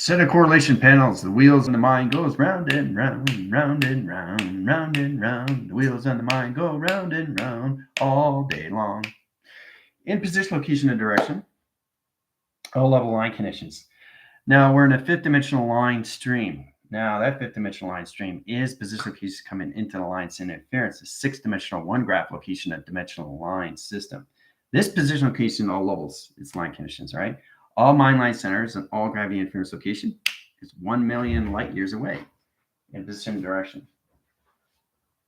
Set of correlation panels. The wheels on the mind goes round and round, round and round, round and round. The wheels on the mind go round and round all day long. In position, location, and direction. All level line conditions. Now we're in a fifth dimensional line stream. Now that fifth dimensional line stream is position location coming into the line center interference, a sixth dimensional one graph location of dimensional line system. This position location, all levels, it's line conditions, right? All mind line centers and all gravity interference location is 1 million light years away in position direction.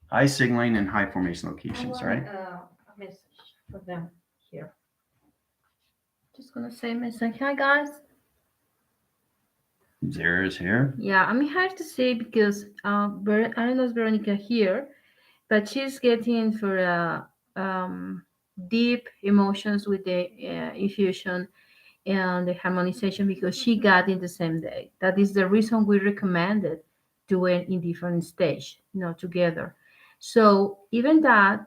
High signaling and high formation locations, right? A message for them here. Just gonna say a message. Hi guys. Zara's here. Yeah, I'm here to say because I don't know if Veronica here, but she's getting for deep emotions with the infusion and the harmonization because she got in the same day. That is the reason we recommended doing in different stage, together. So even that,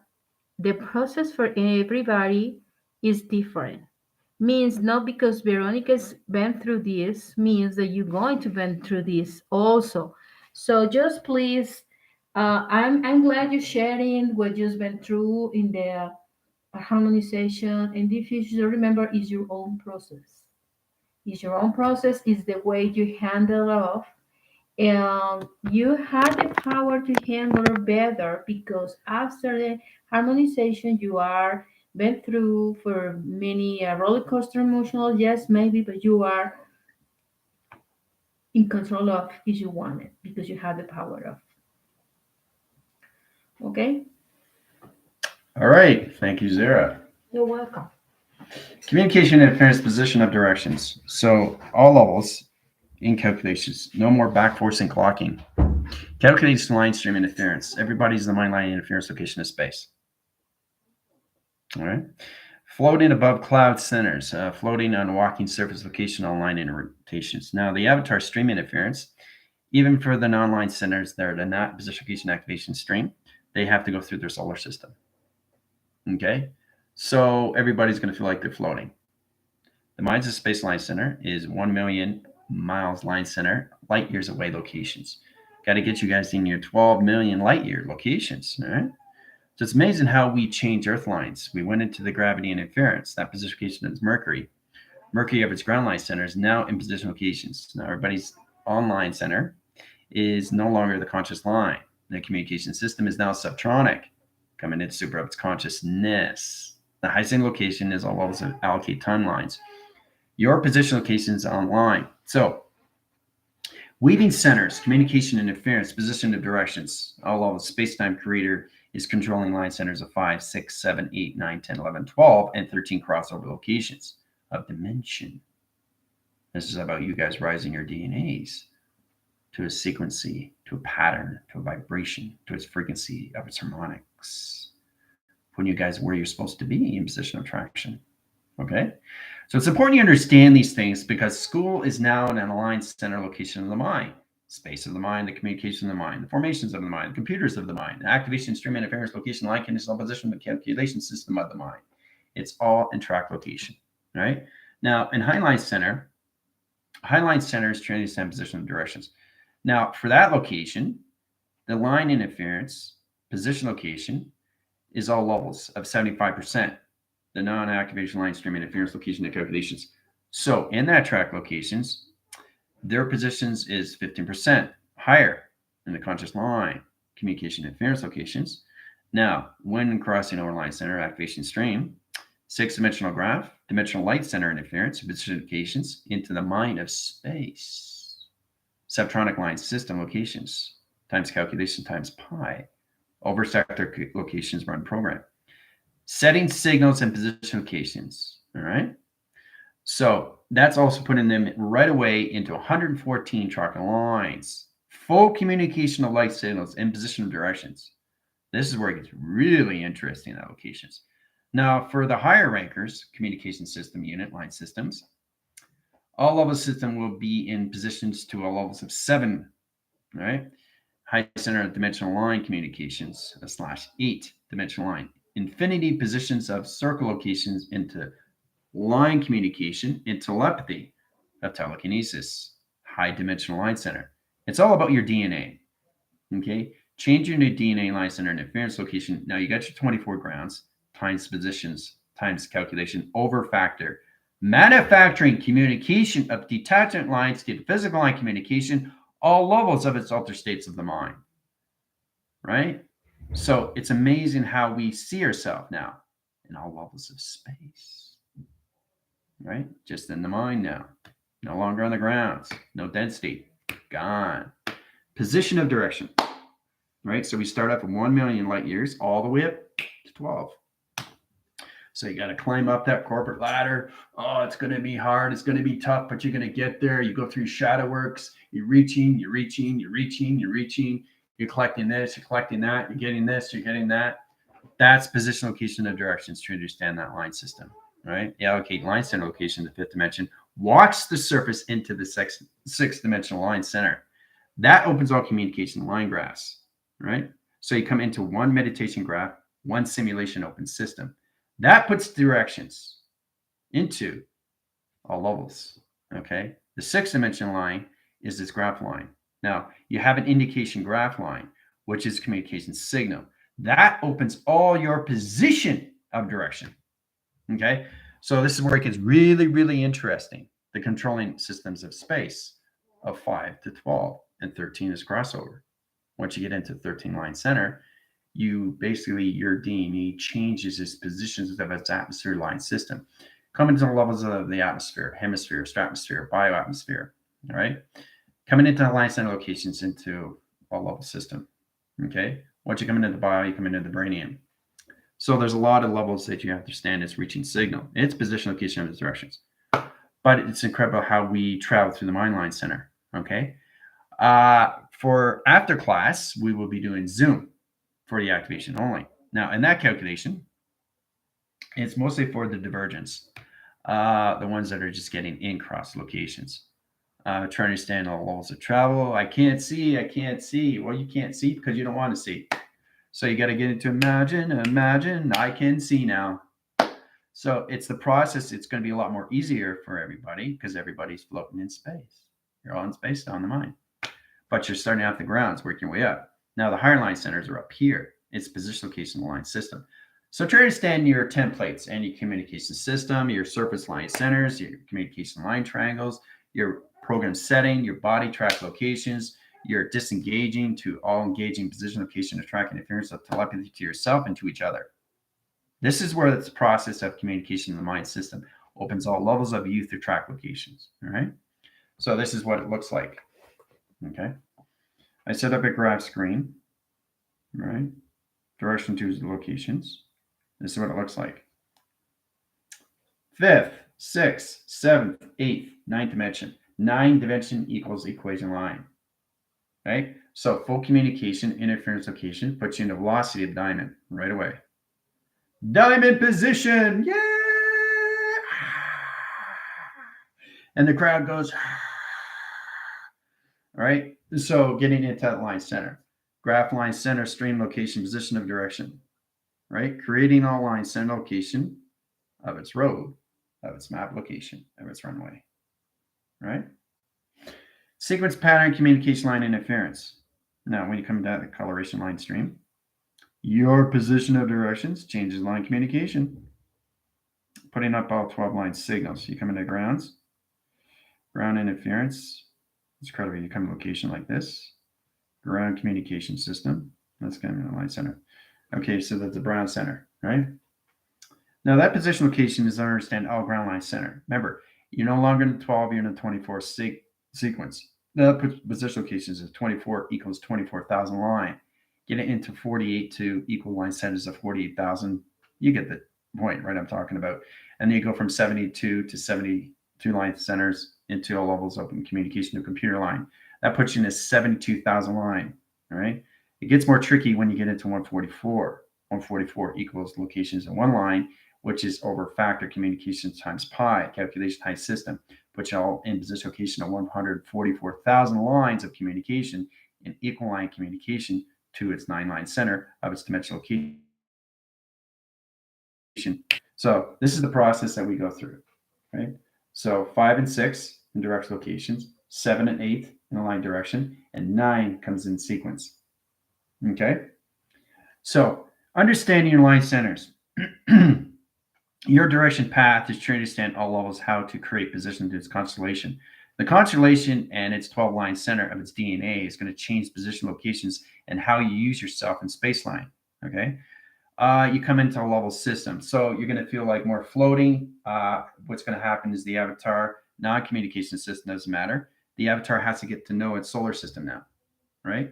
the process for everybody is different. Means not because Veronica's been through this means that you're going to been through this also. So just please, I'm glad you're sharing what you've been through in the harmonization and diffusion. Remember, is your own process. Is your own process. Is the way you handle off, and you have the power to handle it better because after the harmonization you are been through for many roller coaster emotional, yes maybe, but you are in control of if you want it because you have the power of. Okay. All right. Thank you, Zara. You're welcome. Communication interference, position of directions. So all levels in calculations. No more back force and clocking. Calculates line stream interference. Everybody's in the mind line interference location of space. All right. Floating above cloud centers. Floating on walking surface location on line rotations. Now the avatar stream interference, even for the non-line centers that are not position location activation stream, they have to go through their solar system. Okay. So everybody's going to feel like they're floating. The Minds of Space Line Center is 1 million miles line center, light years away locations. Got to get you guys in your 12 million light year locations. All right. So it's amazing how we change Earth lines. We went into the gravity interference. That position location is Mercury. Mercury of its ground line center is now in position locations. Now everybody's online center is no longer the conscious line. The communication system is now subtronic, coming into super of its consciousness. The high signal location is all levels of allocate timelines. Your position location is online. So weaving centers, communication interference, position of directions, all levels. Space-time creator is controlling line centers of 5, 6, 7, 8, 9, 10, 11, 12, and 13 crossover locations of dimension. This is about you guys rising your DNAs to a sequency, to a pattern, to a vibration, to its frequency of its harmonics. Putting you guys where you're supposed to be in position of traction. Okay? So it's important you understand these things because school is now an aligned center location of the mind. Space of the mind, the communication of the mind, the formations of the mind, the computers of the mind, the activation, stream interference, location, line condition, position, the calculation system of the mind. It's all in track location, right? Now, in Highline Center is Trinity Center position of directions. Now, for that location, the line interference, position location, is all levels of 75%. The non-activation line stream interference location and calculations. So in that track locations, their positions is 15% higher in the conscious line communication interference locations. Now, when crossing over line center activation stream, 6-dimensional graph, dimensional light center interference, position locations into the mind of space. Subtronic line system locations times calculation times pi over sector locations run program. Setting signals and position locations. All right. So that's also putting them right away into 114 tracking lines. Full communication of light signals and position of directions. This is where it gets really interesting in locations. Now, for the higher rankers, communication system unit line systems, all level system will be in positions to all levels of 7. All right. High center dimensional line communications /8 dimensional line. Infinity positions of circle locations into line communication and telepathy of telekinesis. high dimensional line center. It's all about your DNA. Okay, change your new DNA line center interference location. Now you got your 24 grounds times positions times calculation over factor. Manufacturing communication of detachment lines to physical line communication, all levels of its altered states of the mind. Right? So it's amazing how we see ourselves now in all levels of space. Right? Just in the mind now. No longer on the grounds. No density. Gone. Position of direction. Right? So we start off at 1 million light years all the way up to 12. So you got to climb up that corporate ladder. Oh, it's going to be hard. It's going to be tough, but you're going to get there. You go through shadow works. You're reaching, you're reaching, you're reaching, you're reaching. You're collecting this, you're collecting that. You're getting this, you're getting that. That's position, location, of directions to understand that line system. Right? You allocate line center location to the fifth dimension. Walks the surface into the sixth dimensional line center. That opens all communication line graphs. Right? So you come into one meditation graph, one simulation open system. That puts directions into all levels. Okay. The sixth dimension line is this graph line. Now you have an indication graph line, which is communication signal. That opens all your position of direction. Okay. So this is where it gets really, really interesting. The controlling systems of space of 5 to 12 and 13 is crossover. Once you get into 13 line center, you basically, your DNA changes its positions of its atmosphere line system. Coming to the levels of the atmosphere, hemisphere, stratosphere, bioatmosphere. All right. Coming into the line center locations into a level system. Okay. Once you come into the bio, you come into the brainium. So there's a lot of levels that you have to understand. It's reaching signal. It's position, location, and directions. But it's incredible how we travel through the mind line center. Okay. For after class, we will be doing Zoom for the activation only. Now, in that calculation, it's mostly for the divergence, the ones that are just getting in cross locations. Trying to understand all levels of travel. I can't see. Well, you can't see because you don't want to see. So you got to get into imagine, I can see now. So it's the process. It's going to be a lot more easier for everybody because everybody's floating in space. You're all in space on the mind. But you're starting out the grounds, working your way up. Now the higher line centers are up here. It's position, location, line system. So try to understand your templates and your communication system, your surface line centers, your communication line triangles, your program setting, your body track locations, your disengaging to all engaging position, location, and track interference of telepathy to yourself and to each other. This is where this process of communication in the mind system opens all levels of you through track locations. All right. So this is what it looks like. Okay. I set up a graph screen. All right. Direction to the locations. This is what it looks like. Fifth, sixth, seventh, eighth, ninth dimension. 9 dimension equals equation line. Right? So full communication, interference location puts you in the velocity of diamond right away. Diamond position. Yeah. And the crowd goes. All right. So getting into that line center. Graph line center, stream location, position of direction. Right? Creating all line center location of its road, of its map location, of its runway. Right? Sequence pattern, communication line interference. Now, when you come down to the coloration line stream, your position of directions changes line communication. Putting up all 12 line signals. You come into grounds, ground interference. It's credible. You come to location like this. Ground communication system. That's going to be the line center. Okay, so that's the brown center, right? Now that position location is understand all ground line center. Remember, you're no longer in the 12, you're in the 24 sequence. Now that position locations is 24 equals 24,000 line. Get it into 48 to equal line centers of 48,000. You get the point, right? I'm talking about. And then you go from 72 to 72 line centers into all levels open communication to computer line. That puts you in a 72,000 line. All right. It gets more tricky when you get into 144. 144 equals locations in one line, which is over factor communication times pi, calculation type system, puts you all in position location of 144,000 lines of communication in equal line communication to its 9-line center of its dimensional location. So this is the process that we go through, right? So 5 and 6 in direct locations, 7 and 8 in a line direction, and 9 comes in sequence. Okay? So, understanding your line centers. Your direction path is to understand all levels how to create position to its constellation. The constellation and its 12 line center of its DNA is going to change position locations and how you use yourself in spaceline. Okay. You come into a level system. So you're going to feel like more floating. What's going to happen is the avatar non-communication system doesn't matter. The avatar has to get to know its solar system now, right?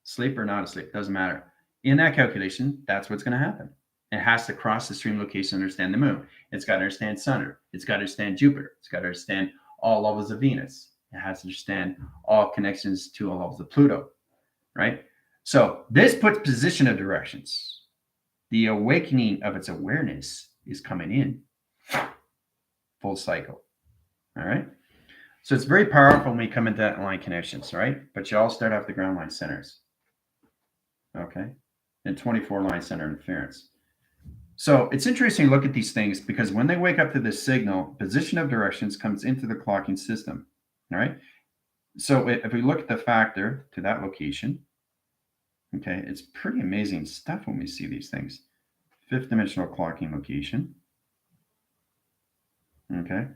Sleep or not asleep, doesn't matter. In that calculation, that's what's going to happen. It has to cross the stream location to understand the moon. It's got to understand Saturn. It's got to understand Jupiter. It's got to understand all levels of Venus. It has to understand all connections to all levels of Pluto, right? So this puts position of directions. The awakening of its awareness is coming in full cycle, all right? So it's very powerful when we come into that line connections, right? But you all start off the ground line centers, okay? And 24 line center interference. So it's interesting to look at these things because when they wake up to this signal, position of directions comes into the clocking system. All right. So if we look at the factor to that location, okay, it's pretty amazing stuff when we see these things. Fifth dimensional clocking location. Okay.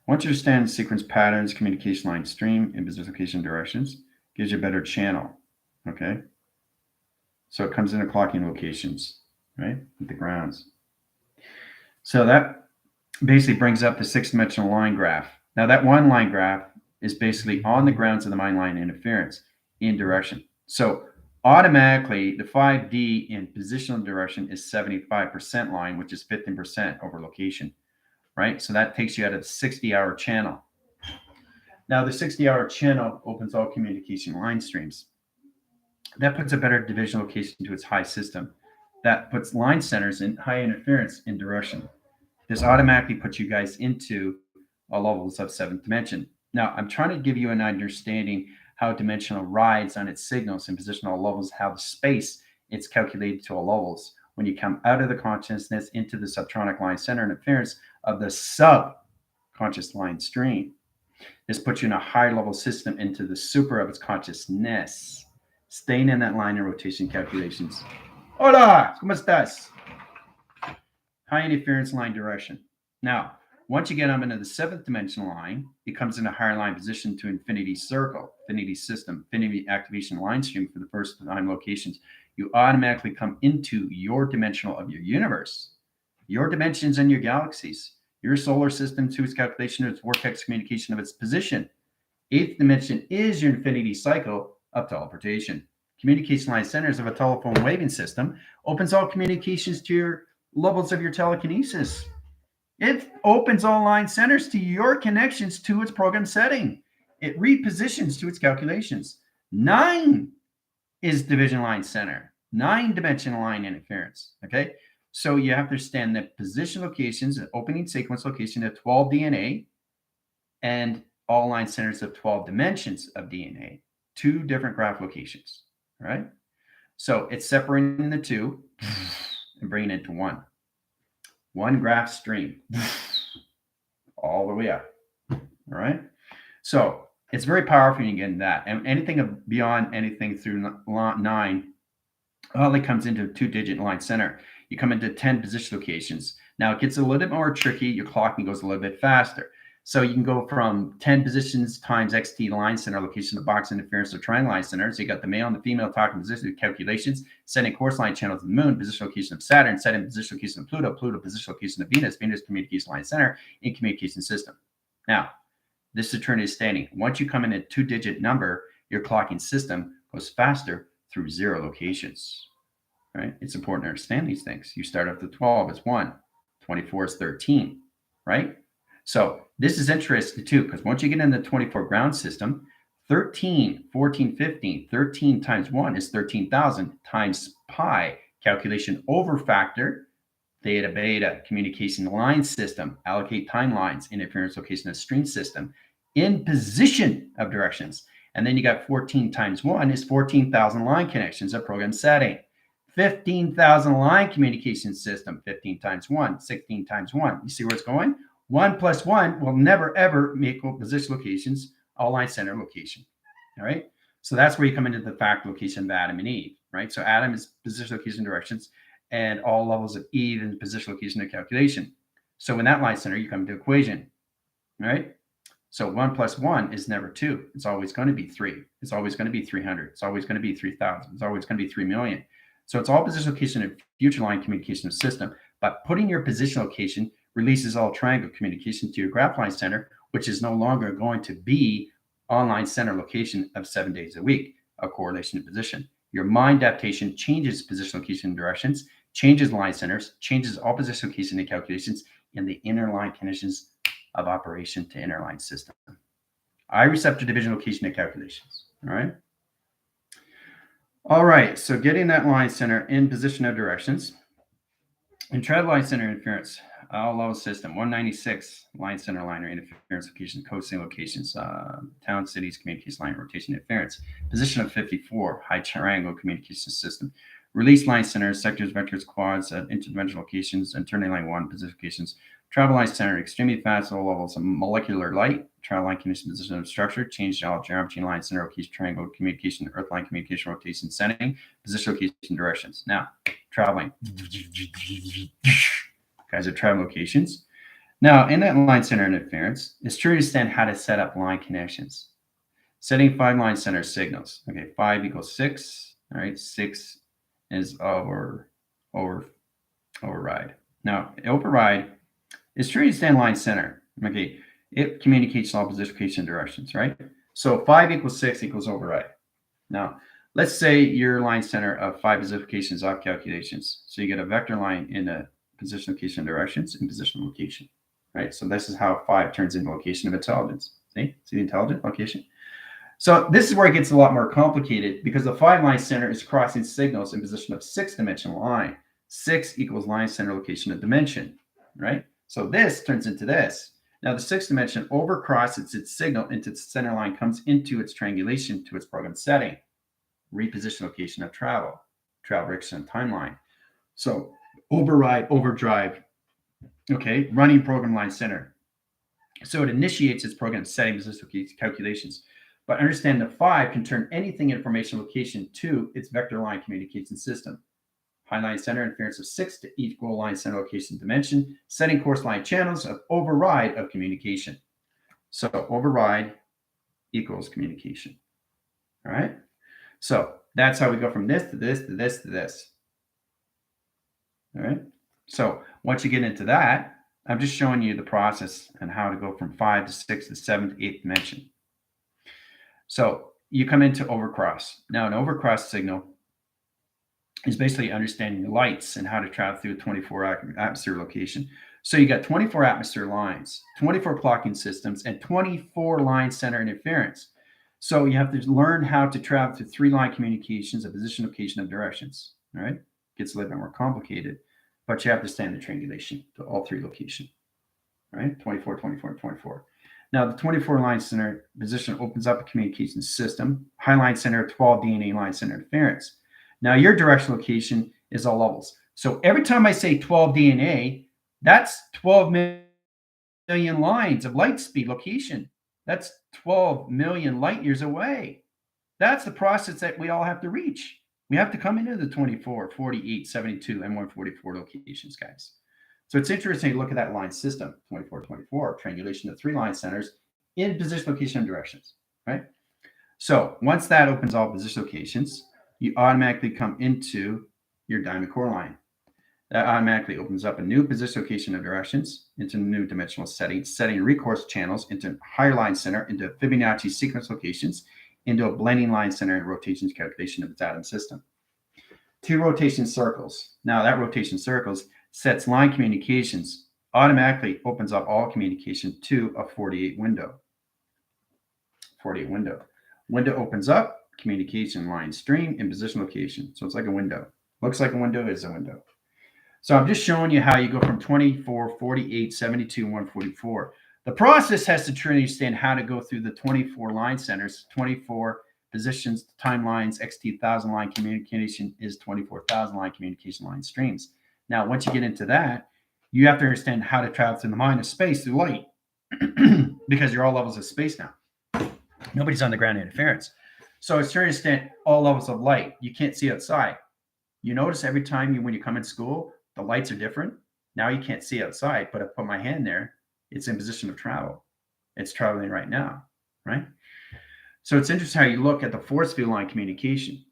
Once you understand sequence patterns, communication line stream, and business location directions, gives you a better channel. Okay. So it comes into clocking locations, right? With the grounds. So that basically brings up the six-dimensional line graph. Now that one line graph is basically on the grounds of the mind line interference in direction. So automatically the 5D in positional direction is 75% line, which is 15% over location, right? So that takes you out of the 60-hour channel. Now the 60-hour channel opens all communication line streams. That puts a better division location to its high system. That puts line centers in high interference in direction. This automatically puts you guys into levels of seventh dimension. Now, I'm trying to give you an understanding how dimensional rides on its signals and positional levels, how the space it's calculated to all levels. When you come out of the consciousness into the subtronic line center interference of the subconscious line stream. This puts you in a higher level system into the super of its consciousness, staying in that line of rotation calculations. Hola, ¿cómo estás? High interference line direction. Now, once you get up into the seventh dimensional line, it comes in a higher line position to infinity circle, infinity system, infinity activation line stream for the first time locations. You automatically come into your dimensional of your universe, your dimensions and your galaxies, your solar system to its calculation of its vortex communication of its position. Eighth dimension is your infinity cycle of teleportation. Communication line centers of a telephone waving system opens all communications to your levels of your telekinesis. It opens all line centers to your connections to its program setting. It repositions to its calculations. 9 is division line center, 9-dimensional line interference. Okay. So you have to understand that position locations, opening sequence location of 12 DNA, and all line centers of 12 dimensions of DNA, 2 different graph locations. All right. So it's separating the two and bringing it to one graph stream all the way up. All right. So it's very powerful when you get into that. And anything beyond anything through 9 only comes into a 2-digit line center. You come into 10 position locations. Now it gets a little bit more tricky. Your clocking goes a little bit faster. So you can go from 10 positions times XT line center location of box interference or triangle line center. So you got the male and the female talking position calculations, setting course line channels of the moon, position location of Saturn, setting position location of Pluto, Pluto position location of Venus, Venus communication line center in communication system. Now, this is Trinity standing. Once you come in a 2-digit number, your clocking system goes faster through 0 locations. Right? It's important to understand these things. You start off with 12 as 1, 24 is 13, right? So this is interesting too, because once you get in the 24 ground system, 13, 14, 15, 13 times 1 is 13,000 times pi, calculation over factor, theta, beta, communication line system, allocate timelines, interference location of stream system, in position of directions. And then you got 14 times 1 is 14,000 line connections of program setting. 15,000 line communication system, 15 times 1, 16 times 1. You see where it's going? 1 plus 1 will never, ever equal position locations, all line center location. All right. So that's where you come into the fact location of Adam and Eve, right? So Adam is position, location, directions, and all levels of Eve in position, location, and calculation. So in that line center, you come to equation, right? So 1 plus 1 is never 2. It's always going to be 3. It's always going to be 300. It's always going to be 3,000. It's always going to be 3 million. So it's all position, location, and future line communication system. But putting your position location releases all triangle communication to your graph line center, which is no longer going to be online center location of 7 days a week, a correlation to position. Your mind adaptation changes position, location, and directions, changes line centers, changes all position, location, and calculations in the inner line conditions of operation to inner line system. I receptor division, location, and calculations. All right. All right. So getting that line center in position of directions. In travel line center interference, all level system, 196 line center liner interference locations, coasting locations, town, cities, communication line rotation interference. Position of 54, high triangle communication system. Release line centers, sectors, vectors, quads, interdimensional locations, and turning line 1 position locations. Travel line center, extremely fast, low levels of molecular light. Travel line condition, position of structure, change geometry, line center, location, triangle communication, earth line communication, rotation, setting, position, location, directions. Now, traveling. Guys are travel locations. Now, in that line center interference, it's true to understand how to set up line connections. Setting 5 line center signals. Okay, 5 equals 6. All right, 6 is override. Now, override is true to understand line center. Okay, it communicates all position, location, directions, right? So 5 equals 6 equals override. Now, let's say your line center of 5 position locations off calculations. So you get a vector line in a position, location, directions, and position, location, right? So this is how 5 turns into location of intelligence. See the intelligent location? So this is where it gets a lot more complicated because the 5 line center is crossing signals in position of 6-dimensional line. 6 equals line center location of dimension, right? So this turns into this. Now the 6th dimension overcrosses its signal into its center line, comes into its triangulation to its program setting, reposition location of travel direction, timeline. So override, overdrive, okay, running program line center. So it initiates its program setting position calculations. But understand the 5 can turn anything information location to its vector line communication system. High line center interference of 6 to equal line center location dimension, setting course line channels of override of communication. So override equals communication. All right. So that's how we go from this to this to this to this. All right. So once you get into that, I'm just showing you the process and how to go from 5 to 6 to 7 to 8th dimension. So you come into overcross. Now, an overcross signal is basically understanding the lights and how to travel through a 24 atmosphere location. So you got 24 atmosphere lines, 24 clocking systems, and 24 line center interference. So you have to learn how to travel through 3 line communications of position, location, of directions. All right, gets a little bit more complicated, but you have to stand the triangulation to all 3 locations. All right, 24, 24, and 24. Now, the 24 line center position opens up a communication system. High line center, 12 DNA line center interference. Now, your direction location is all levels. So every time I say 12 DNA, that's 12 million lines of light speed location. That's 12 million light years away. That's the process that we all have to reach. We have to come into the 24, 48, 72, and 144 locations, guys. So it's interesting to look at that line system, 24, 24, triangulation of 3 line centers in position, location, and directions, right? So once that opens all position locations, you automatically come into your diamond core line. That automatically opens up a new position, location, of directions into new dimensional setting recourse channels into higher line center, into Fibonacci sequence locations, into a blending line center and rotations calculation of its atom system. 2 rotation circles. Now that rotation circles sets line communications, automatically opens up all communication to a 48 window. 48 window. Window opens up, communication line stream in position location. So it's like a window. Looks like a window, is a window. So I'm just showing you how you go from 24, 48, 72, and 144. The process has to truly understand how to go through the 24 line centers, 24 positions, timelines, XT1000 line communication is 24,000 line communication line streams. Now, once you get into that, you have to understand how to travel through the mind of space through light because you're all levels of space now. Nobody's on the ground interference. So it's to understand all levels of light. You can't see outside. You notice every time when you come in school, the lights are different. Now you can't see outside, but I put my hand there, it's in position of travel. It's traveling right now, right? So it's interesting how you look at the force field line communication.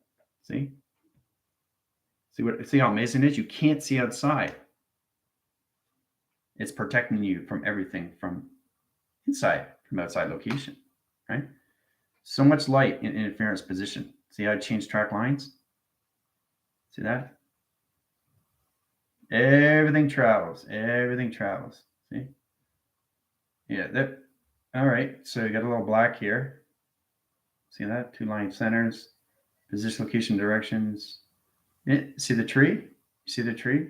See how amazing it is? You can't see outside. It's protecting you from everything from inside, from outside location, right? So much light in interference position. See how I changed track lines? See that? Everything travels. Everything travels. See? Yeah, that. All right. So you got a little black here. See that? Two line centers, position, location, directions. See the tree? You see the tree?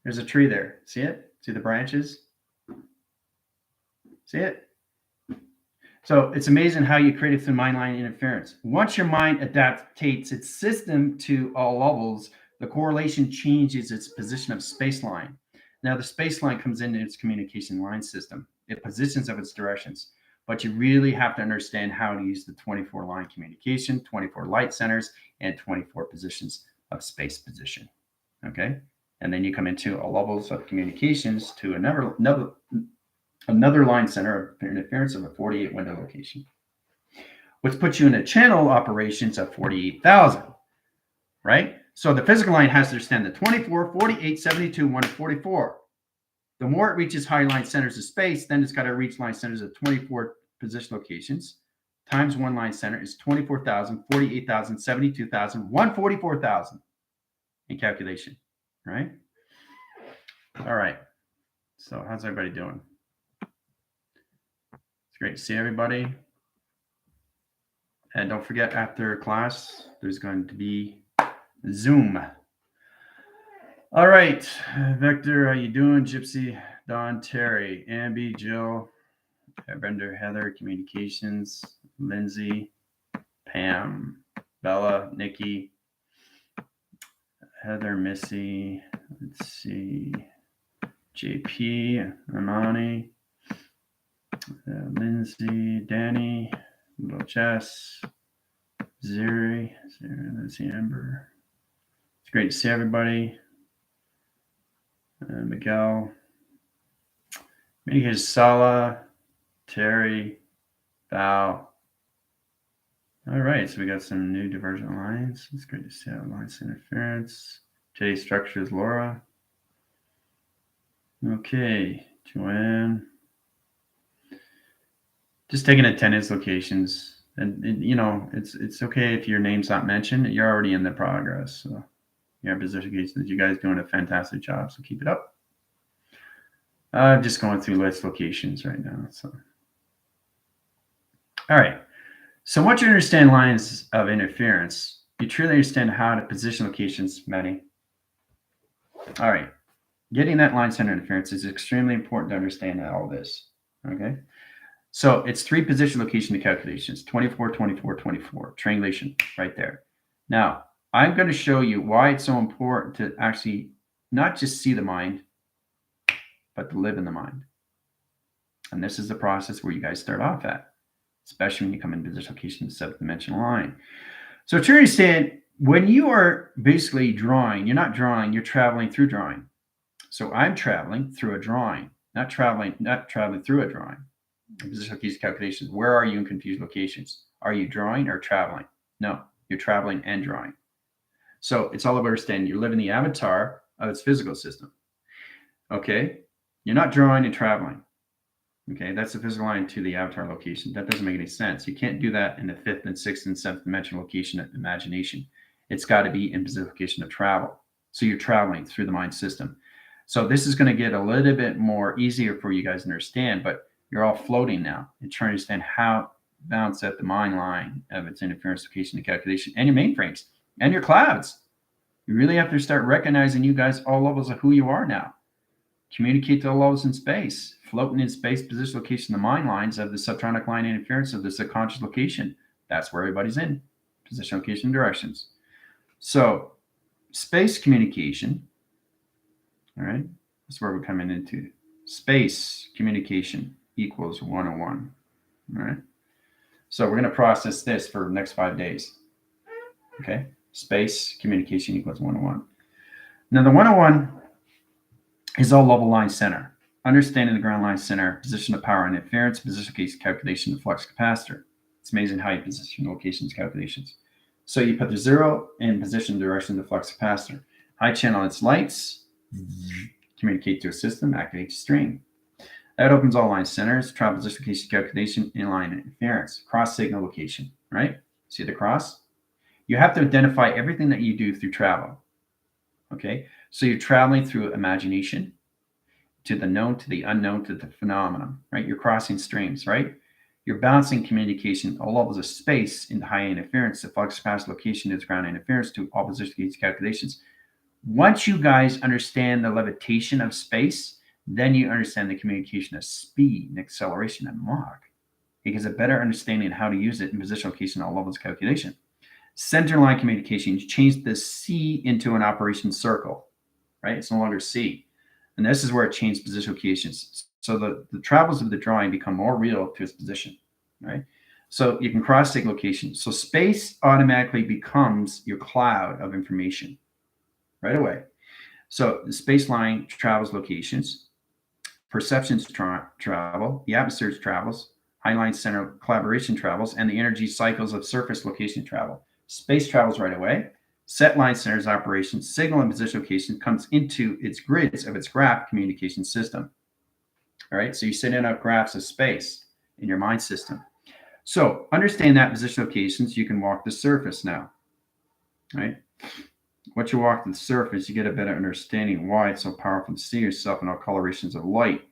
There's a tree there. See it? See the branches? See it? So it's amazing how you create it through mind line interference. Once your mind adaptates its system to all levels, the correlation changes its position of space line. Now the space line comes into its communication line system. It positions of its directions, but you really have to understand how to use the 24 line communication, 24 light centers, and 24 positions of space position. Okay, and then you come into all levels of communications to another line center of interference of a 48 window location, which puts you in a channel operations of 48,000, right? So the physical line has to understand the 24, 48, 72, 144. The more it reaches high line centers of space, then it's got to reach line centers of 24 position locations times one line center is 24,000, 48,000, 72,000, 144,000 in calculation, right? All right. So how's everybody doing? It's great to see everybody. And don't forget, after class, there's going to be Zoom. All right. Vector, how you doing? Gypsy, Don, Terry, Ambi, Jill, Brenda, Heather, Communications, Lindsay, Pam, Bella, Nikki, Heather, Missy, let's see, JP, Armani, Lindsay, Danny, Little Jess, Zuri, let's see, Amber. It's great to see everybody. Miguel, here's Sala, Terry, Val. All right, so we got some new divergent lines. It's great to see how lines interference. Today's structure is Laura. Okay, Joanne. Just taking attendance locations, and you know it's okay if your name's not mentioned. You're already in the progress. So your position locations. You guys doing a fantastic job. So keep it up. I'm just going through list locations right now. So all right. So once you understand lines of interference, you truly understand how to position locations, Maddie. All right. Getting that line center interference is extremely important to understand all this. Okay. So it's three position location calculations, 24, 24, 24, triangulation right there. Now, I'm going to show you why it's so important to actually not just see the mind, but to live in the mind. And this is the process where you guys start off at, especially when you come in position location to seventh dimensional line. So to understand, when you are basically drawing, you're not drawing, you're traveling through drawing. So I'm traveling through a drawing, not traveling through a drawing. Position location calculations. Where are you in confused locations? Are you drawing or traveling? No, you're traveling and drawing. So it's all about understanding you're living the avatar of its physical system. Okay, you're not drawing and traveling. Okay, that's the physical line to the avatar location. That doesn't make any sense. You can't do that in the fifth and sixth and seventh dimensional location of imagination. It's got to be in position location of travel. So you're traveling through the mind system. So this is going to get a little bit more easier for you guys to understand, but you're all floating now and trying to understand how to bounce at the mind line of its interference location and calculation and your mainframes and your clouds. You really have to start recognizing you guys all levels of who you are now. Communicate to all levels in space, floating in space, position location, the mind lines of the subtronic line interference of the subconscious location. That's where everybody's in, position, location, directions. So space communication, all right, That's where we're coming into. Space communication equals 101. All right. So we're going to process this for the next 5 days. Okay. Space communication equals 101. Now the 101 is all level line center. Understanding the ground line center, position of power and interference, position case calculation of flux capacitor. It's amazing how you position locations calculations. So you put the 0 in position direction of the flux capacitor. High channel its lights, communicate to a system, activate string. That opens all line centers, travel position case calculation, inline interference, cross signal location, right? See the cross? You have to identify everything that you do through travel. Okay, so you're traveling through imagination to the known, to the unknown, to the phenomenon, right? You're crossing streams, right? You're bouncing communication all levels of space into high interference, the flux capacitor location is ground interference to all position case calculations. Once you guys understand the levitation of space, then you understand the communication of speed and acceleration and Mach. It gives a better understanding of how to use it in position location all levels of calculation. Center line communication, you change the C into an operation circle, right? It's no longer C. And this is where it changed position locations. So the travels of the drawing become more real to its position, right? So you can cross sig location. So space automatically becomes your cloud of information right away. So the space line travels locations, perceptions travel, the atmosphere travels, high line center collaboration travels, and the energy cycles of surface location travel. Space travels right away. Set line centers operation, signal and position location comes into its grids of its graph communication system. All right, so you send in up graphs of space in your mind system. So understand that position locations, you can walk the surface now. Right? Once you walk the surface, you get a better understanding why it's so powerful to see yourself in all colorations of light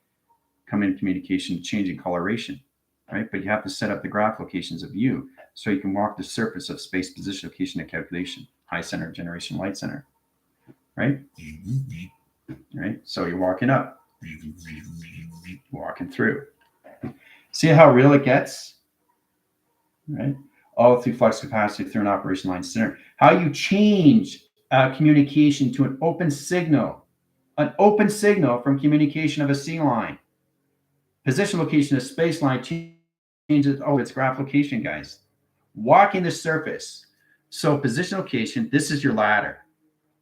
come in communication, changing coloration. Right? But you have to set up the graph locations of you so you can walk the surface of space position location and calculation, high center, generation, light center. Right? Right? So you're walking up, walking through. See how real it gets? Right? All through flux capacity through an operation line center. How you change communication to an open signal from communication of a C line. Position location of space line changes, its graph location, guys. Walking the surface. So position location, this is your ladder.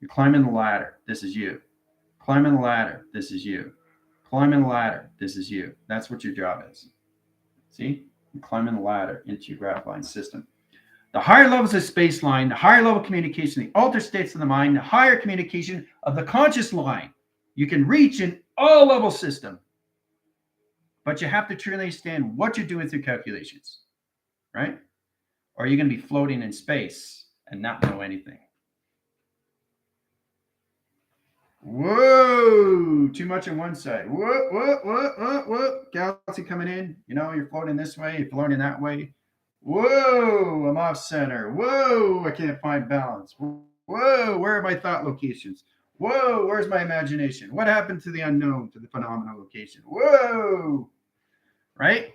You're climbing the ladder. This is you. Climbing the ladder. This is you. Climbing the ladder. This is you. That's what your job is. See? You're climbing the ladder into your graph line system. The higher levels of space line, the higher level communication, the altered states of the mind, the higher communication of the conscious line you can reach in all level system. But you have to truly understand what you're doing through calculations, right? Or are you going to be floating in space and not know anything? Whoa, too much on one side. What? Galaxy coming in. You know, you're floating this way, you're floating that way. Whoa, I'm off center. Whoa, I can't find balance. Whoa, where are my thought locations? Whoa, where's my imagination? What happened to the unknown, to the phenomenal location? Whoa, right?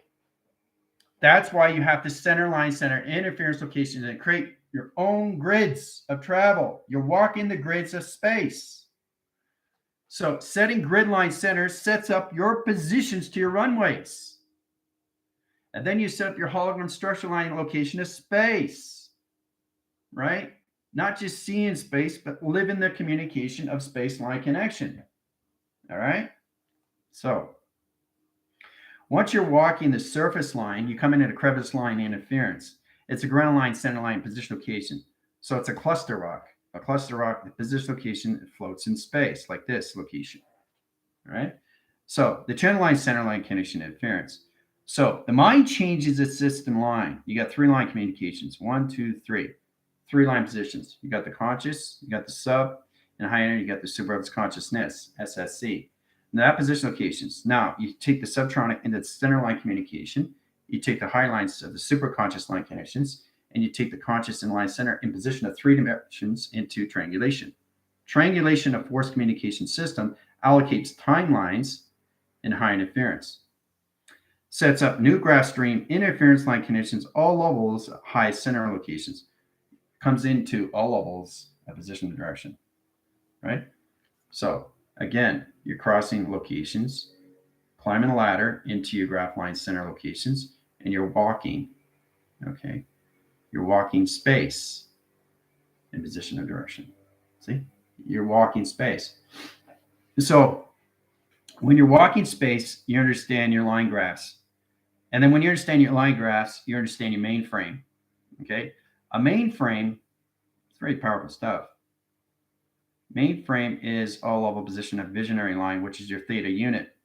That's why you have to center line center interference locations and create your own grids of travel. You're walking the grids of space. So setting grid line centers sets up your positions to your runways. And then you set up your hologram structure line location of space, right? Not just seeing space, but live in the communication of space line connection. All right? So once you're walking the surface line, you come in at a crevice line interference. It's a ground line, center line, position location. So it's a cluster rock. A cluster rock, the position location, it floats in space like this location. All right? So the channel line, center line connection interference. So the mind changes its system line. You got 3 line communications. 1, 2, 3. 3 line positions. You got the conscious, you got the sub, and high energy, you got the super consciousness, SSC. Now that position locations. Now you take the subtronic into the center line communication. You take the high lines of the superconscious line connections, and you take the conscious and line center in position of 3 dimensions into triangulation. Triangulation of force communication system allocates timelines in high interference. Sets up new graph stream interference line connections, all levels, high center locations. Comes into all levels of position and direction, right? So Again, you're crossing locations, climbing a ladder into your graph line center locations, and you're walking. Okay, you're walking space in position of direction. See, you're walking space. So when you're walking space, you understand your line graphs. And then when you understand your line graphs, you understand your mainframe. Okay, a mainframe, it's very powerful stuff. Mainframe is all level position of visionary line, which is your theta unit.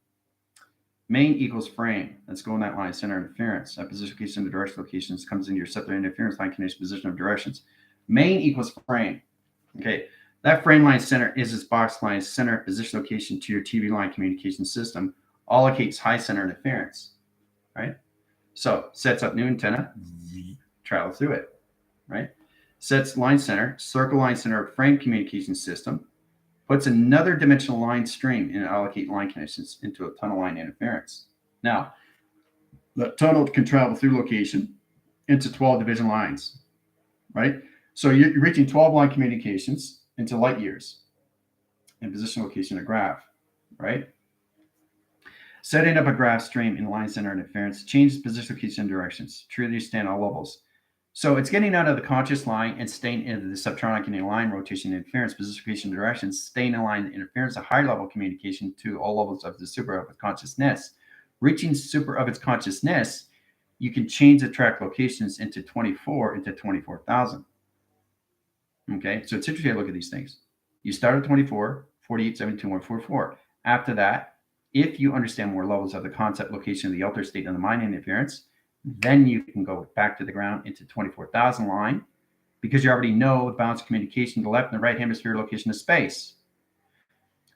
Main equals frame. Let's go in that line, center interference. At position location, the direction locations comes into your center interference line condition position of directions. Main equals frame. Okay, that frame line center is its box line center position location to your TV line communication system. Allocates high center interference, right? So sets up new antenna, travel through it, right? Sets line center, circle line center frame communication system, puts another dimensional line stream and allocate line connections into a tunnel line interference. Now, the tunnel can travel through location into 12 division lines, right? So you're reaching 12 line communications into light years in position location of graph, right? Setting up a graph stream in line center interference changes position location and directions. Truly understand all levels. So it's getting out of the conscious line and staying in the subtronic and line rotation interference, position location directions, staying in line interference, a high level communication to all levels of the super of its consciousness. Reaching super of its consciousness, you can change the track locations into 24 into 24,000. Okay, so it's interesting to look at these things. You start at 24, 48, 72, 144. After that, if you understand more levels of the concept location of the alter state and the mind interference, then you can go back to the ground into 24,000 line because you already know the balance of communication, the left and the right hemisphere location of space.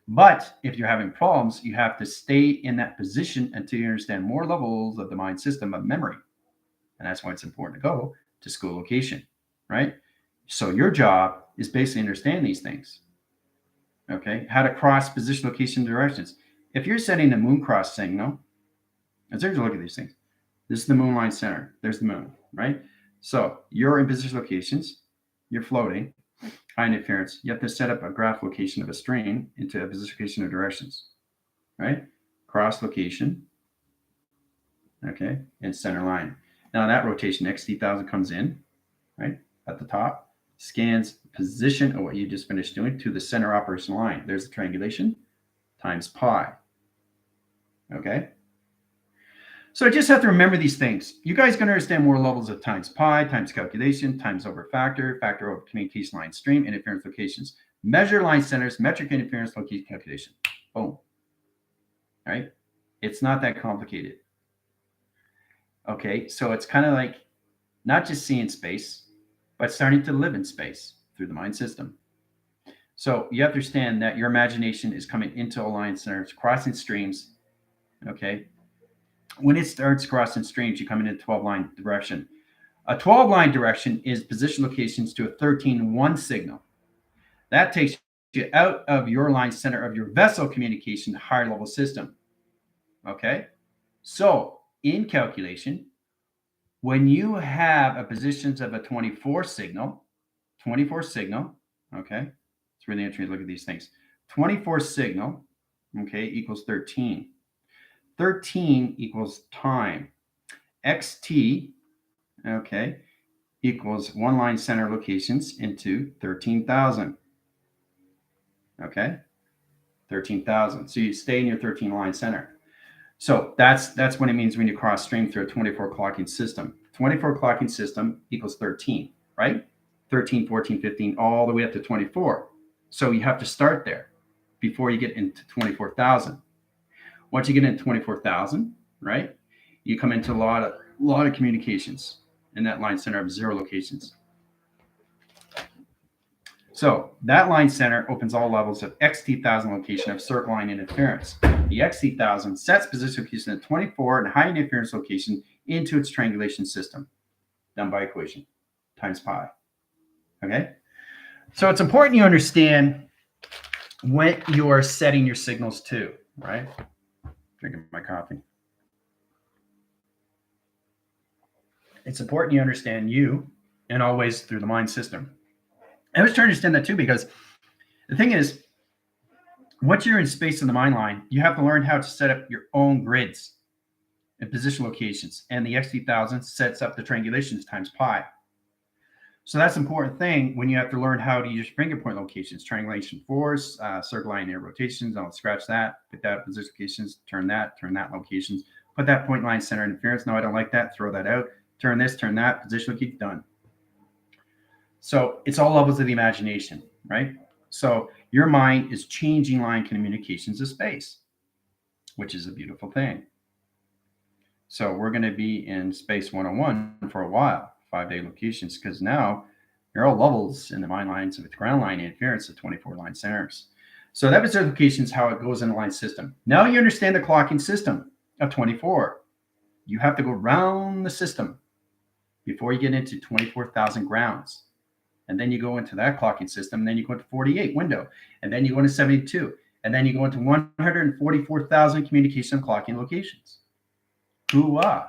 But if you're having problems, you have to stay in that position until you understand more levels of the mind system of memory. And that's why it's important to go to school location, right? So your job is basically understand these things. Okay, how to cross position location directions. If you're setting a moon cross signal, let's take a look at these things. This is the moon line center. There's the moon, right? So you're in position locations. You're floating. High interference. You have to set up a graph location of a stream into a position location of directions, right? Cross location. Okay, and center line. Now that rotation, XT1000 comes in, right, at the top, scans position of what you just finished doing to the center operation line. There's the triangulation times pi. Okay? So I just have to remember these things. You guys can understand more levels of times pi, times calculation, times over factor, factor over communication line stream, interference locations, measure line centers, metric interference location calculation. Boom. All right? It's not that complicated. Okay, so it's kind of like not just seeing space, but starting to live in space through the mind system. So you have to understand that your imagination is coming into a line center, it's crossing streams. Okay, when it starts crossing streams, you come into 12 line direction. A 12 line direction is position locations to a 13-1 signal. That takes you out of your line center of your vessel communication higher level system. Okay, so in calculation, when you have a positions of a 24 signal, okay, it's really interesting to look at these things. 24 signal, okay, equals 13. 13 equals time. XT, okay, equals one line center locations into 13,000. Okay, 13,000. So you stay in your 13 line center. So that's what it means when you cross stream through a 24 clocking system. 24 clocking system equals 13, right? 13, 14, 15, all the way up to 24. So you have to start there before you get into 24,000. Once you get into 24,000, right, you come into a lot of communications in that line center of 0 locations. So that line center opens all levels of XT1000 location of circle line interference. The XT1000 sets position location at 24 and high interference location into its triangulation system, done by equation, times pi. Okay? So it's important you understand when you are setting your signals to, right? Drinking my coffee. It's important you understand you and always through the mind system. I was trying to understand that too, because the thing is, Once you're in space in the mind line, you have to learn how to set up your own grids and position locations. And the XT1000 sets up the triangulations times pi. So that's an important thing when you have to learn how to use finger point locations, triangulation force, circle line air rotations. I'll scratch that, put that position locations, turn that locations, put that point line center interference. No, I don't like that. Throw that out. Turn this, turn that, position locate, done. So it's all levels of the imagination, right? So your mind is changing line communications of space, which is a beautiful thing. So we're going to be in Space 101 for a while, 5-day locations, because now there are all levels in the mind lines with ground line interference of 24 line centers. So that was the locations, how it goes in the line system. Now you understand the clocking system of 24. You have to go around the system before you get into 24,000 grounds. And then you go into that clocking system, and then you go into 48 window, and then you go into 72, and then you go into 144,000 communication clocking locations. Hoo-ah.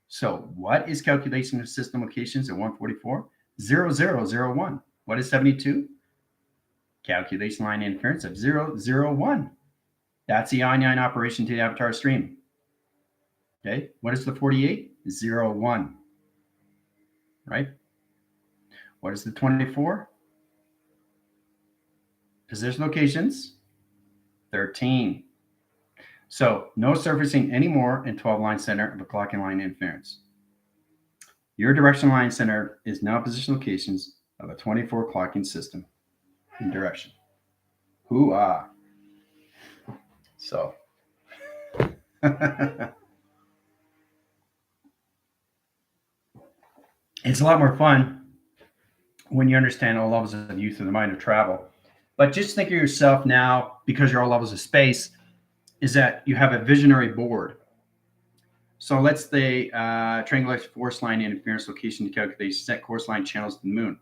So what is calculation of system locations at 144? 0001. What is 72? Calculation line interference of 001. That's the on-line operation to the avatar stream. Okay. What is the 48? 01. Right? What is the 24? Position locations, 13. So no surfacing anymore in 12 line center of a clocking line interference. Your direction line center is now position locations of a 24 clocking system in direction. Hoo-ah. So it's a lot more fun when you understand all levels of use of the mind of travel. But just think of yourself now, because you're all levels of space, is that you have a visionary board. So let's say triangulate force line interference location to calculate set course line channels to the moon.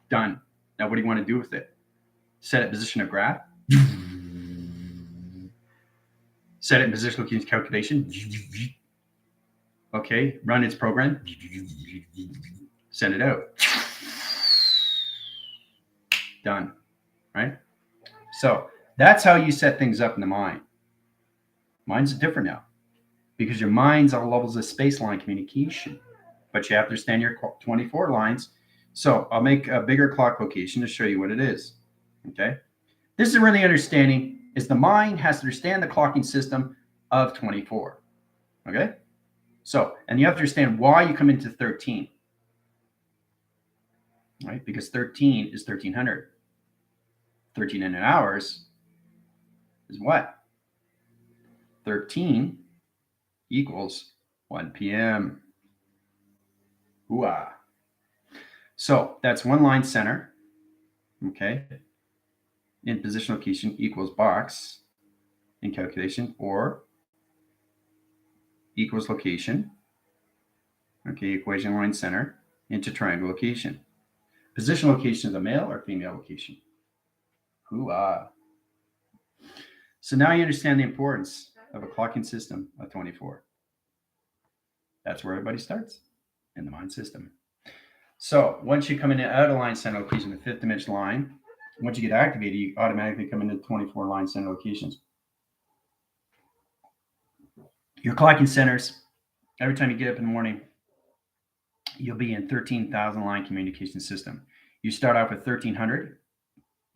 Done. Now what do you want to do with it? Set it position of graph. Set it in position location calculation. Okay, run its program. Send it out. Done. Right? So that's how you set things up in the mind. Mine's different now because your mind's all levels of space line communication, but you have to understand your 24 lines. So I'll make a bigger clock location to show you what it is. Okay. This is really understanding is the mind has to understand the clocking system of 24. Okay. So, and you have to understand why you come into 13. Right? Because 13 is 1300. 1300 hours is what? 13 equals 1 p.m. Hoo-ah. So that's one line center. Okay. In position location equals box in calculation or equals location. Okay, equation line center into triangle location. Position location is a male or female location. Hoo-ah. So now you understand the importance of a clocking system of 24. That's where everybody starts, in the mind system. So once you come in out of line center location, the fifth dimension line, once you get activated, you automatically come into 24 line center locations. Your clocking centers, every time you get up in the morning, you'll be in 13,000 line communication system. You start off with 1,300,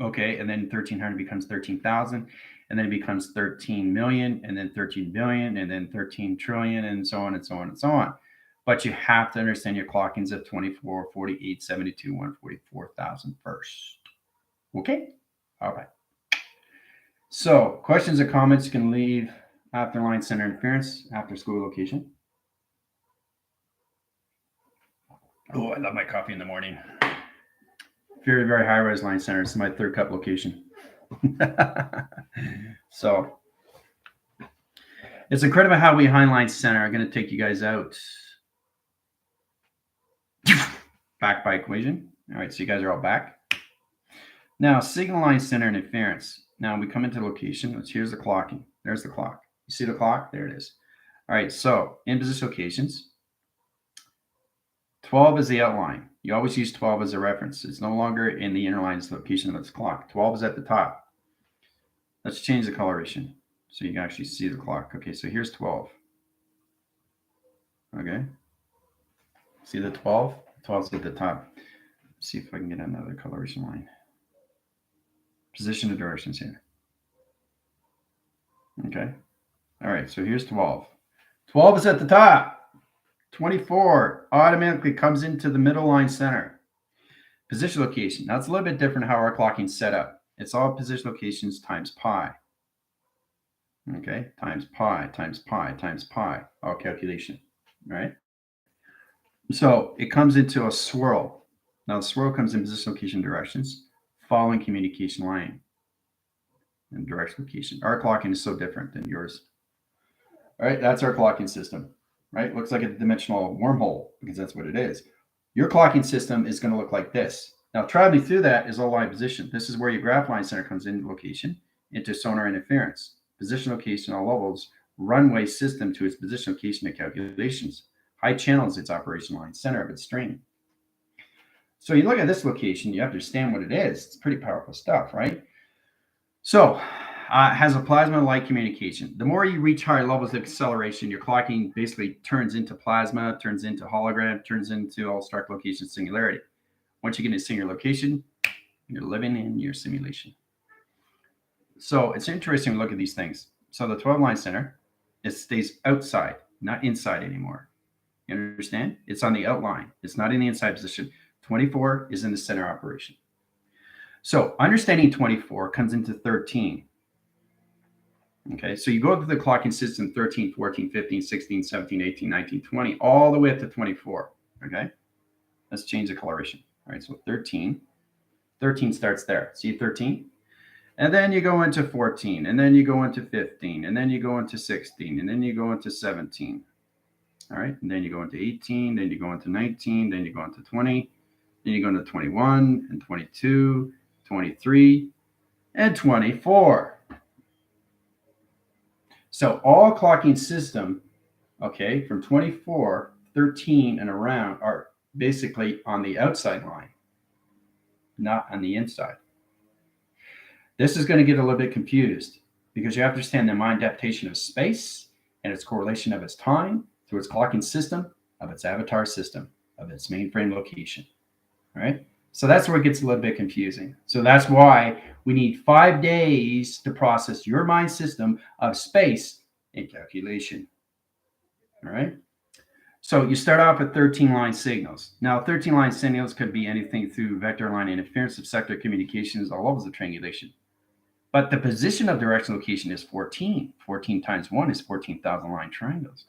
okay, and then 1,300 becomes 13,000, and then it becomes 13 million, and then 13 billion, and then 13 trillion, and so on and so on and so on. But you have to understand your clockings of 24, 48, 72, 144,000 first. Okay? All right. So questions or comments you can leave after line center interference, after school location. Oh, I love my coffee in the morning. Very, very high res line center. It's my third cup location. So it's incredible how we Heinlein Center are going to take you guys out. Back by equation. All right, so you guys are all back. Now, signal line center interference. Now we come into location. Here's the clocking. There's the clock. You see the clock? There it is. All right, so in position locations, 12 is the outline. You always use 12 as a reference. It's no longer in the inner lines location of its clock. 12 is at the top. Let's change the coloration so you can actually see the clock. Okay, so here's 12. Okay. See the 12? 12's at the top. Let's see if I can get another coloration line. Position of directions here. Okay. All right, so here's 12. 12 is at the top. 24 automatically comes into the middle line center. Position location. Now it's a little bit different how our clocking's set up. It's all position locations times pi. Okay, times pi, times pi, times pi, all calculation, right? So it comes into a swirl. Now the swirl comes in position location directions, following communication line and direction location. Our clocking is so different than yours. All right, that's our clocking system, right? Looks like a dimensional wormhole because that's what it is. Your clocking system is going to look like this. Now, traveling through that is all line position. This is where your graph line center comes in location into sonar interference. Position location all levels, runway system to its position location and calculations. High channels its operation line, center of its string. So you look at this location, you understand what it is. It's pretty powerful stuff, right? So it has a plasma light communication. The more you reach higher levels of acceleration, your clocking basically turns into plasma, turns into hologram, turns into all stark location singularity. Once you get into singular location, you're living in your simulation. So it's interesting to look at these things. So the 12 line center, it stays outside, not inside anymore. You understand? It's on the outline. It's not in the inside position. 24 is in the center operation. So understanding 24 comes into 13. Okay, so you go to the clocking system 13, 14, 15, 16, 17, 18, 19, 20, all the way up to 24. Okay, let's change the coloration. All right, so 13. 13 starts there. See 13? And then you go into 14, and then you go into 15, and then you go into 16, and then you go into 17. All right, and then you go into 18, then you go into 19, then you go into 20, then you go into 21 and 22, 23, and 24. So all clocking system, okay, from 24, 13, and around are basically on the outside line, not on the inside. This is going to get a little bit confused because you have to understand the mind adaptation of space and its correlation of its time through its clocking system, of its avatar system, of its mainframe location. All right. So that's where it gets a little bit confusing. So that's why we need 5 days to process your mind system of space and calculation. All right. So you start off with 13 line signals. Now, 13 line signals could be anything through vector line interference of sector communications, all levels of triangulation. But the position of direction location is 14. 14 times 1 is 14,000 line triangles.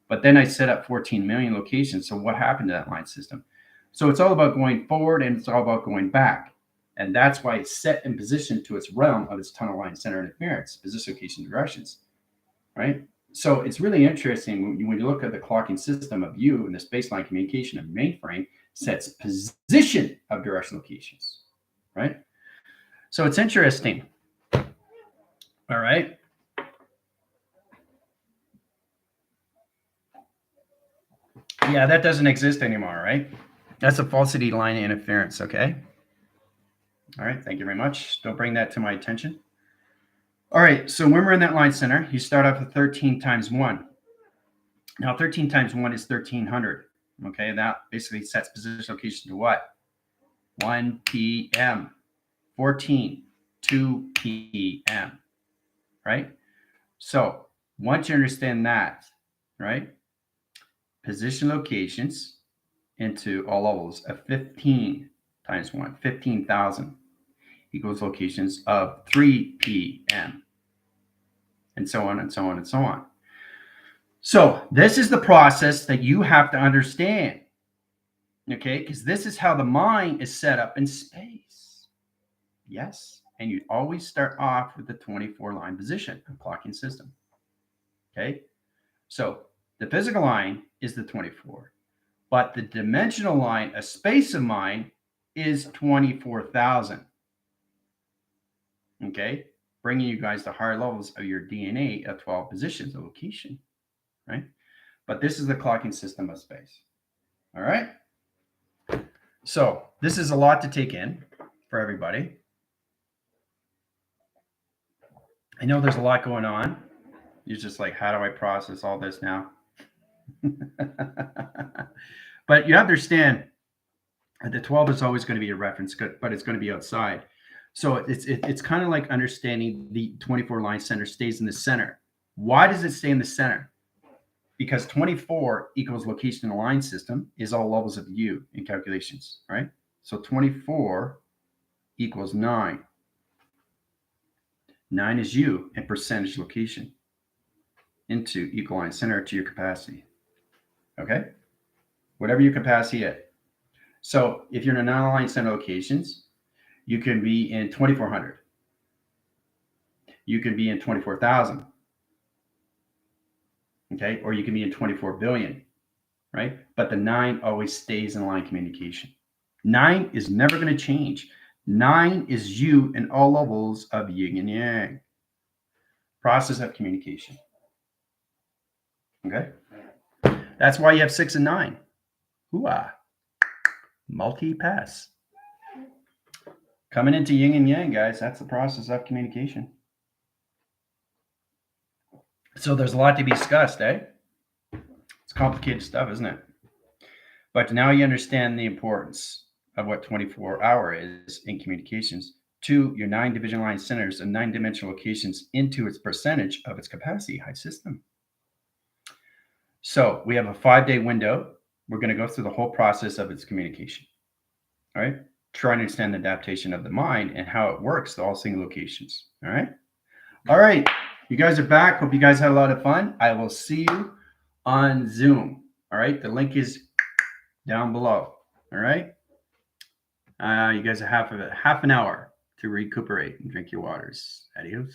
But then I set up 14 million locations. So what happened to that line system? So it's all about going forward and it's all about going back. And that's why it's set in position to its realm of its tunnel line center interference, position location directions, right? So it's really interesting when you look at the clocking system of you and this baseline communication of mainframe sets position of direction locations, right? So it's interesting. All right. Yeah, that doesn't exist anymore, right? That's a falsity line interference, okay? All right, thank you very much. Don't bring that to my attention. All right, so when we're in that line center, you start off with 13 times 1. Now, 13 times 1 is 1,300, okay? That basically sets position location to what? 1 p.m., 14, 2 p.m., right? So once you understand that, right, position locations into all levels of 15 times 1, 15,000 equals locations of 3 p.m. and so on and so on and so on. So this is the process that you have to understand, okay? Because this is how the mind is set up in space. Yes, and you always start off with the 24 line position of clocking system, okay? So the physical line is the 24, but the dimensional line, a space of mind, is 24,000. Okay, bringing you guys to higher levels of your DNA of 12 positions of location, right? But this is the clocking system of space. All right. So this is a lot to take in for everybody. I know there's a lot going on. You're just like, how do I process all this now? But you understand the 12 is always going to be a reference, but it's going to be outside. So it's kind of like understanding the 24 line center stays in the center. Why does it stay in the center? Because 24 equals location in the line system is all levels of U in calculations, right? So 24 equals 9. 9 is U and percentage location into equal line center to your capacity. Okay? Whatever your capacity is. So if you're in a non-aligned center locations, you can be in 2400. You can be in 24,000. Okay? Or you can be in 24 billion, right? But the 9 always stays in line communication. 9 is never going to change. 9 is you in all levels of yin and yang. Process of communication. Okay? That's why you have 6 and 9. Hooah. Multi-pass. Coming into yin and yang, guys, that's the process of communication. So there's a lot to be discussed, eh? It's complicated stuff, isn't it? But now you understand the importance of what 24-hour is in communications to your 9 division line centers and 9-dimensional locations into its percentage of its capacity high system. So we have a 5-day window. We're going to go through the whole process of its communication. All right. Try to understand the adaptation of the mind and how it works to all single locations. All right. All right. You guys are back. Hope you guys had a lot of fun. I will see you on Zoom. All right. The link is down below. All right. You guys have half an hour to recuperate and drink your waters. Adios.